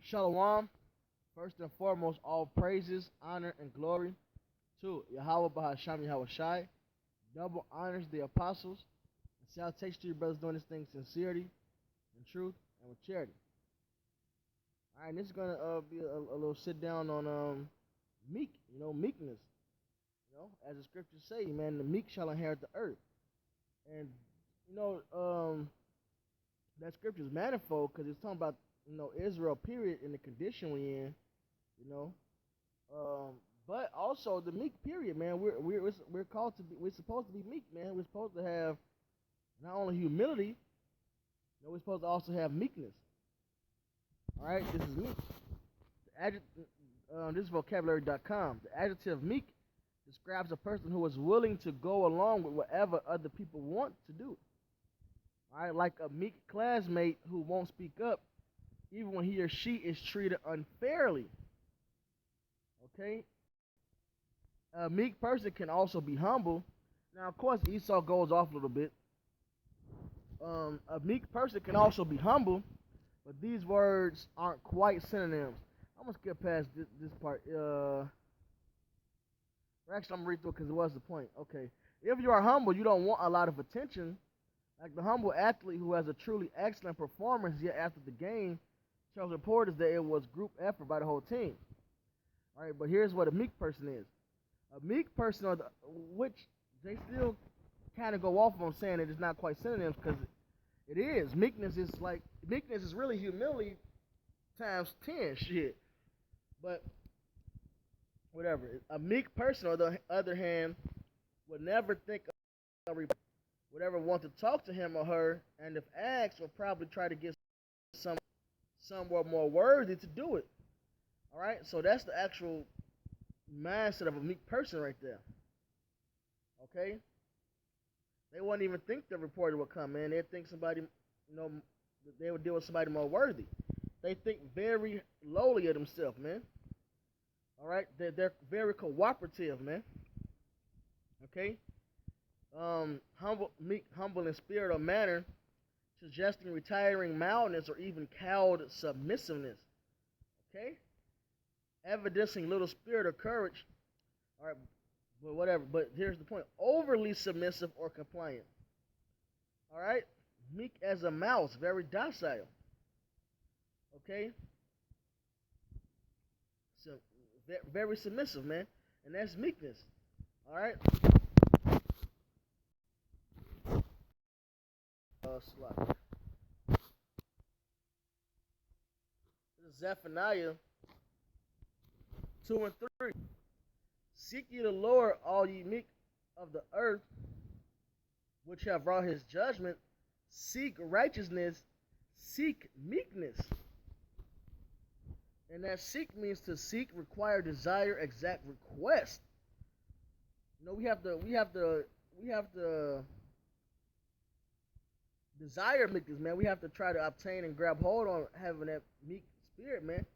Shalom. First and foremost, all praises, honor, and glory to Yahweh Bahasham Yahweh Shai. Double honors the apostles. And salutations to your brothers doing this thing in sincerity, in truth, and with charity. All right, and this is gonna be a little sit down on meekness. As the scriptures say, man, the meek shall inherit the earth. And you know, that scripture is manifold because it's talking about Israel period in the condition we in, you know. But also the meek period, man. We're called to be. We're supposed to be meek, man. We're supposed to have not only humility, we're supposed to also have meekness. All right, this is meek. This is vocabulary.com. The adjective meek describes a person who is willing to go along with whatever other people want to do. All right, like a meek classmate who won't speak up even when he or she is treated unfairly. Okay? A meek person can also be humble. Now, of course, Esau goes off a little bit. A meek person can also be humble, but these words aren't quite synonyms. I'm going to skip past this part. Actually, I'm going to read through it because it was the point. Okay. If you are humble, you don't want a lot of attention. Like the humble athlete who has a truly excellent performance, yet after the game, tells reporters that it was group effort by the whole team. All right, but here's what a meek person is. A meek person, which they still kind of go off on saying that it's not quite synonyms because it is. Meekness is really humility times 10 shit. But whatever. A meek person, on the other hand, would never think of would ever want to talk to him or her, and if asked, will probably try to get somewhat more worthy to do it. All right, so that's the actual mindset of a meek person right there. Okay, they wouldn't even think the reporter would come in. They'd think somebody, they would deal with somebody more worthy. They think very lowly of themselves, man. All right, they're very cooperative, man. Okay, humble in spirit or manner, suggesting retiring mildness or even cowed submissiveness. Okay, evidencing little spirit or courage. All right, but whatever. But here's the point: overly submissive or compliant. All right, meek as a mouse, very docile. Okay, so very submissive, man, and that's meekness. All right. Slide. This is Zephaniah 2 and 3. Seek ye the Lord, all ye meek of the earth, which have wrought his judgment. Seek righteousness, seek meekness. And that seek means to seek, require, desire, exact, request. We have to desire meekness, man. We have to try to obtain and grab hold on having that meek spirit, man.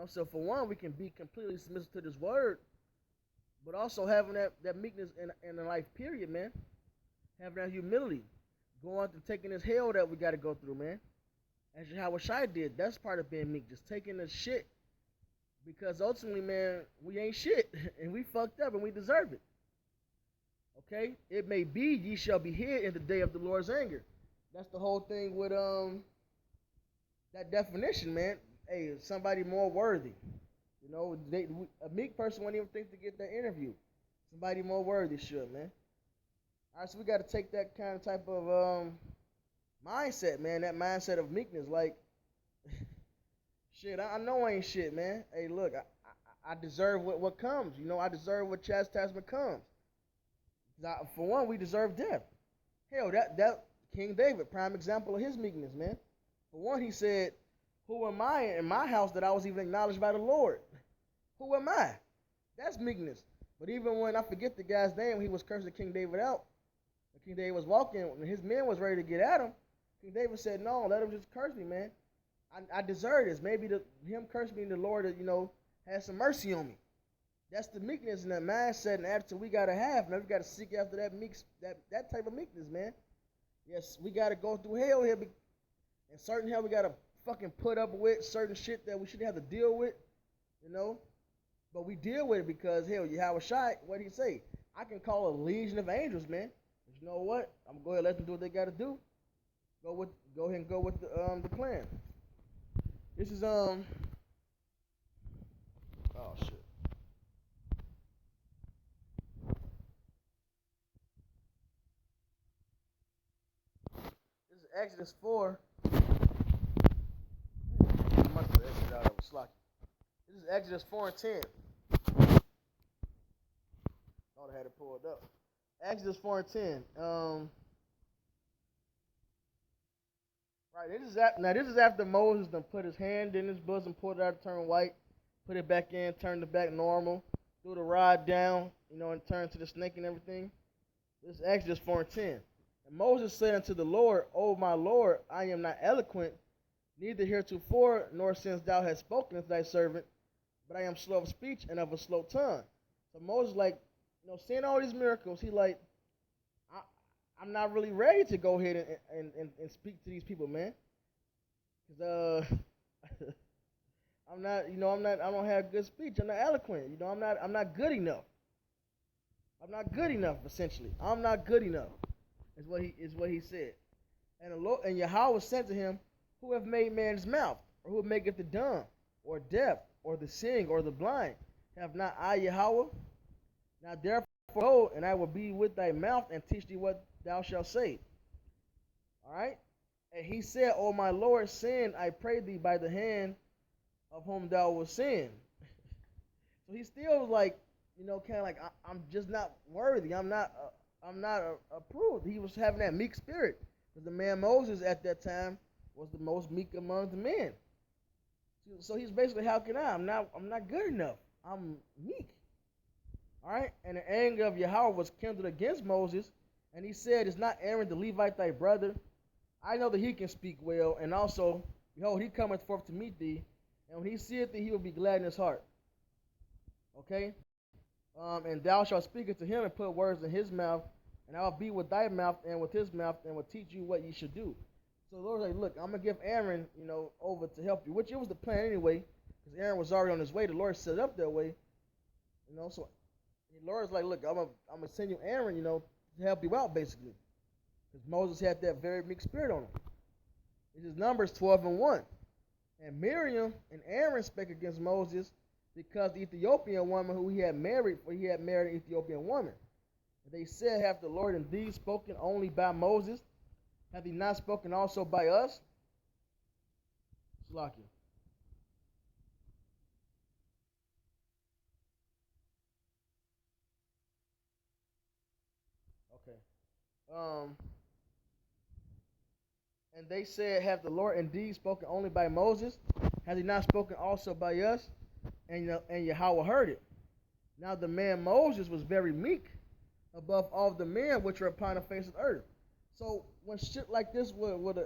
So for one, we can be completely submissive to this word, but also having that meekness in the life period, man. Having that humility, going through taking this hell that we got to go through, man. As Yahweh Shai did, that's part of being meek, just taking the shit, because ultimately, man, we ain't shit, and we fucked up, and we deserve it. Okay? It may be ye shall be hid in the day of the Lord's anger. That's the whole thing with that definition, man. Hey, somebody more worthy. A meek person wouldn't even think to get that interview. Somebody more worthy should, man. All right, so we got to take that kind of type of mindset, man. That mindset of meekness, like, shit. I know I ain't shit, man. Hey, look, I deserve what comes. I deserve what chastisement comes. For one, we deserve death. Hell, that King David, prime example of his meekness, man. For one, he said, who am I in my house that I was even acknowledged by the Lord? Who am I? That's meekness. But even when I forget the guy's name, he was cursing King David out. When King David was walking, when his men was ready to get at him, King David said, no, let him just curse me, man. I deserve this. Maybe him curse me, the Lord, has some mercy on me. That's the meekness and that mindset and attitude we got to have, man. We got to seek after that type of meekness, man. Yes, we got to go through hell here. And certain hell we got to fucking put up with certain shit that we shouldn't have to deal with, you know. But we deal with it because hell, Yahweh Shai, what did he say? I can call a legion of angels, man. But you know what? I'm gonna go ahead and let them do what they gotta do. Go ahead and go with the plan. This is oh shit. This is Exodus 4. I must have exited out of a slocky. This is Exodus 4 and 10. Thought I had it pulled up. Exodus 4 and 10. Right. This is after Moses done put his hand in his bosom, pulled it out, turned white, put it back in, turned it back normal, threw the rod down, and turned to the snake and everything. This is Exodus 4 and 10. And Moses said unto the Lord, O my Lord, I am not eloquent, neither heretofore, nor since thou hast spoken to thy servant, but I am slow of speech and of a slow tongue. So Moses, seeing all these miracles, he I'm not really ready to go ahead and speak to these people, man. Cause I don't have good speech. I'm not eloquent. I'm not good enough. I'm not good enough, essentially. I'm not good enough, is what he said. And the Lord and Yahweh said to him, who have made man's mouth, or who maketh the dumb, or deaf, or the seeing, or the blind? Have not I Yahweh? Now therefore go, and I will be with thy mouth, and teach thee what thou shalt say. All right? And he said, O my Lord, send, I pray thee, by the hand of whom thou wilt send. So he still was like, kind of like, I'm just not worthy. I'm not approved. He was having that meek spirit. Because the man Moses at that time was the most meek among the men. So he's basically, how can I? I'm not good enough. I'm meek. All right? And the anger of Yahweh was kindled against Moses. And he said, is not Aaron the Levite thy brother? I know that he can speak well. And also, behold, he cometh forth to meet thee. And when he seeth thee, he will be glad in his heart. Okay? And thou shalt speak unto him and put words in his mouth. And I will be with thy mouth and with his mouth and will teach you what ye should do. So the Lord was like, look, I'm going to give Aaron, over to help you. Which it was the plan anyway. Because Aaron was already on his way. The Lord set it up that way. So the Lord's like, look, I'm going to send you Aaron, to help you out, basically. Because Moses had that very meek spirit on him. This is Numbers 12 and 1. And Miriam and Aaron spake against Moses because the Ethiopian woman who he had married, for he had married an Ethiopian woman. And they said, hath the Lord indeed spoken only by Moses? Hath he not spoken also by us? Salachya. Okay. And they said, hath the Lord indeed spoken only by Moses? Hath he not spoken also by us? And Yahweh heard it. Now the man Moses was very meek above all the men which are upon the face of the earth. So when shit like this would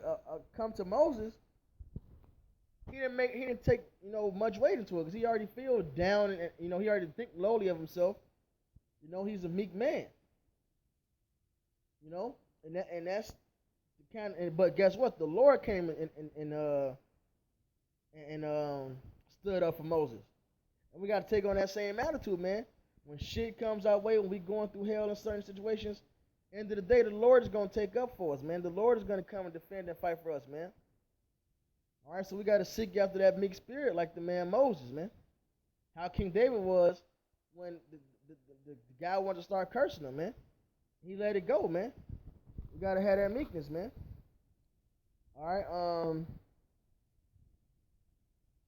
come to Moses, he didn't take much weight into it because he already feels down and he already think lowly of himself. He's a meek man. And that's the kind. But guess what? The Lord came and stood up for Moses. And we got to take on that same attitude, man. When shit comes our way, when we going through hell in certain situations, end of the day, the Lord is going to take up for us, man. The Lord is going to come and defend and fight for us, man. All right, so we got to seek after that meek spirit like the man Moses, man. How King David was when the guy wanted to start cursing him, man. He let it go, man. We got to have that meekness, man. All right,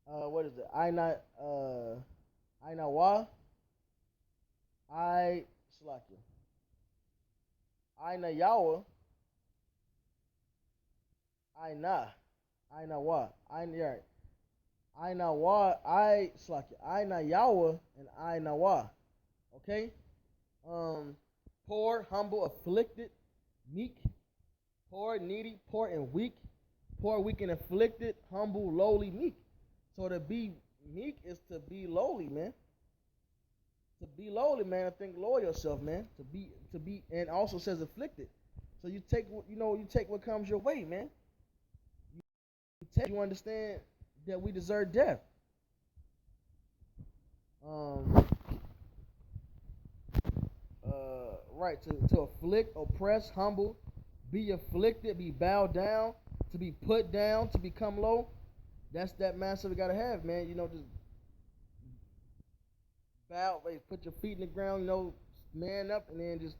what is it? Salachya. Yahweh. Salachya. Yahweh and Nawa. Okay? Poor, humble, afflicted, meek, poor, needy, poor and weak, and afflicted, humble, lowly, meek. So to be meek is to be lowly, man. To be lowly, man, I think lower yourself, man. To be, and also says afflicted. So you take what comes your way, man. You understand that we deserve death. Right, to afflict, oppress, humble, be afflicted, be bowed down, to be put down, to become low. That's that mindset we gotta have, man. Just bow, put your feet in the ground, man up, and then just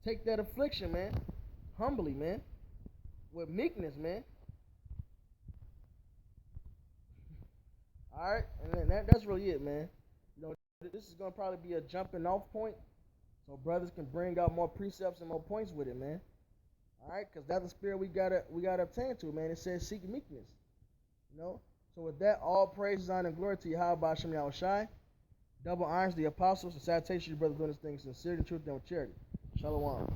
take that affliction, man, humbly, man, with meekness, man. All right, and that's really it, man. This is gonna probably be a jumping off point, so brothers can bring out more precepts and more points with it, man. All right, because that's the spirit we gotta obtain to, man. It says seek meekness, you know. So with that, all praise, honor, and glory to Yahweh Shem Yahushai. Double irons the apostles, and salutations to you brothers doing this thing sincerely, truth, and with charity. Shalom.